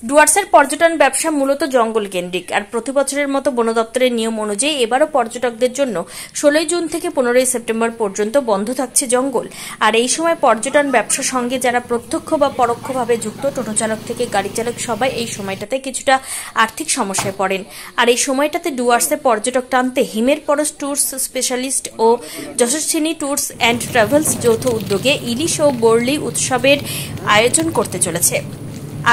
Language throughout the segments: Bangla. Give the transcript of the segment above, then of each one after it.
ডুয়ার্সের পর্যটন ব্যবসা মূলত জঙ্গল কেন্দ্রিক, আর প্রতি বছরের মতো বন দপ্তরের নিয়ম অনুযায়ী এবারও পর্যটকদের জন্য 16 জুন থেকে 15 সেপ্টেম্বর পর্যন্ত বন্ধ থাকছে জঙ্গল। আর এই সময় পর্যটন ব্যবসার সঙ্গে যারা প্রত্যক্ষ বা পরোক্ষভাবে যুক্ত, টোটো চালক থেকে গাড়ি চালক, সবাই এই সময়টাতে কিছুটা আর্থিক সমস্যায় পড়েন। আর এই সময়টাতে ডুয়ার্সে পর্যটক টানতে হিমের পরশ ট্যুরস স্পেশালিস্ট ও যশস্বিনী ট্যুরস অ্যান্ড ট্রাভেলস যৌথ উদ্যোগে ইলিশ ও বর্লি উৎসবের আয়োজন করতে চলেছে।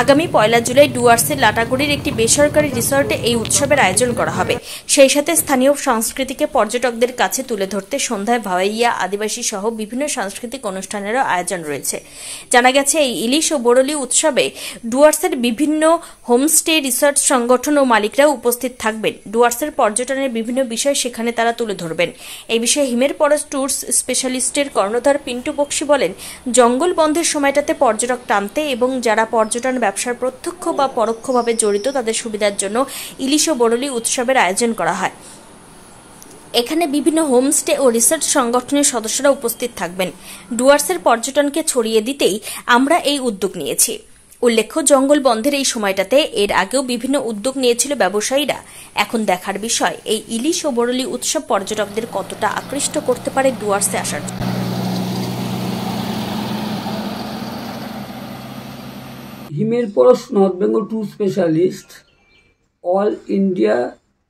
আগামী 1 জুলাই ডুয়ার্সের লাটাগুড়ির একটি বেসরকারি রিসর্টে এই উৎসবের আয়োজন করা হবে। সেই সাথে স্থানীয় সংস্কৃতিকে পর্যটকদের কাছে তুলে ধরতে সন্ধ্যায় ভাওয়াইয়া, আদিবাসী সহ বিভিন্ন সাংস্কৃতিক অনুষ্ঠানেরও আয়োজন রয়েছে। জানা গেছে, এই ইলিশ ও বরলি উৎসবে ডুয়ার্সের বিভিন্ন হোমস্টে, রিসর্ট সংগঠন ও মালিকরাও উপস্থিত থাকবেন। ডুয়ার্সের পর্যটনের বিভিন্ন বিষয় সেখানে তারা তুলে ধরবেন। এই বিষয়ে হিমের পরশ ট্যুরস স্পেশালিস্টের কর্ণধার পিন্টু বক্সি বলেন, জঙ্গল বন্ধের সময়টাতে পর্যটক টানতে এবং যারা পর্যটন ব্যবসার প্রত্যক্ষ বা পরোক্ষভাবে জড়িত তাদের সুবিধার জন্য ইলিশ ও বরলি উৎসবের আয়োজন করা হয়। এখানে বিভিন্ন হোমস্টে ও রিসর্ট সংগঠনের সদস্যরা উপস্থিত থাকবেন। ডুয়ার্সের পর্যটনকে ছড়িয়ে দিতেই আমরা এই উদ্যোগ নিয়েছি। উল্লেখ্য, জঙ্গল বন্ধের এই সময়টাতে এর আগেও বিভিন্ন উদ্যোগ নিয়েছিল ব্যবসায়ীরা। এখন দেখার বিষয়, এই ইলিশ ও বরলি উৎসব পর্যটকদের কতটা আকৃষ্ট করতে পারে ডুয়ার্সে আসার জন্য। হিমের পরশ north Bengal tour specialist, all India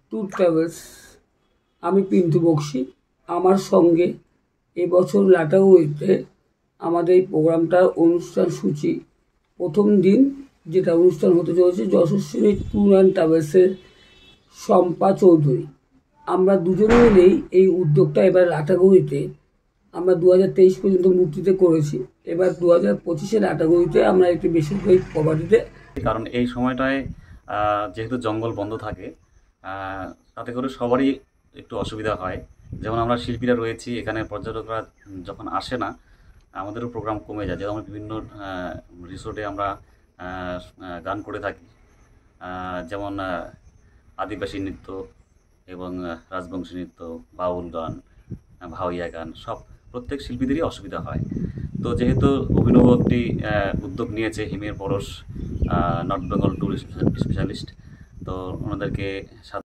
tour travels. আমি পিন্টু বক্সি। আমার সঙ্গে এবছর লাটাগুড়িতে আমাদের এই প্রোগ্রামটার অনুষ্ঠান সূচি প্রথম দিন যেটা অনুষ্ঠান হতে চলেছে যশস্বিনী ট্যুর অ্যান্ড ট্রাভেলসের শম্পা চৌধুরী। আমরা দুজনে মিলেই এই উদ্যোগটা এবার লাটাগুড়িতে আমরা 2023 পর্যন্ত মূর্তিতে করেছি। এবার 2025-এ লাটাগুড়িতে আমরা একটি বেসরকারি প্রপার্টিতে, কারণ এই সময়টায় যেহেতু জঙ্গল বন্ধ থাকে তাতে করে সবারই একটু অসুবিধা হয়। যেমন আমরা শিল্পীরা রয়েছি, এখানে পর্যটকরা যখন আসে না, আমাদেরও প্রোগ্রাম কমে যায়। যেমন আমরা বিভিন্ন রিসোর্টে আমরা গান করে থাকি, যেমন আদিবাসী নৃত্য এবং রাজবংশী নৃত্য, বাউল গান, ভাওয়াইয়া গান, সব প্রত্যেক শিল্পীদেরই অসুবিধা হয়। তো যেহেতু অভিনব একটি উদ্যোগ নিয়েছে হিমের পরশ নর্থ বেঙ্গল ট্যুরিস্ট স্পেশালিস্ট, তো ওনাদেরকে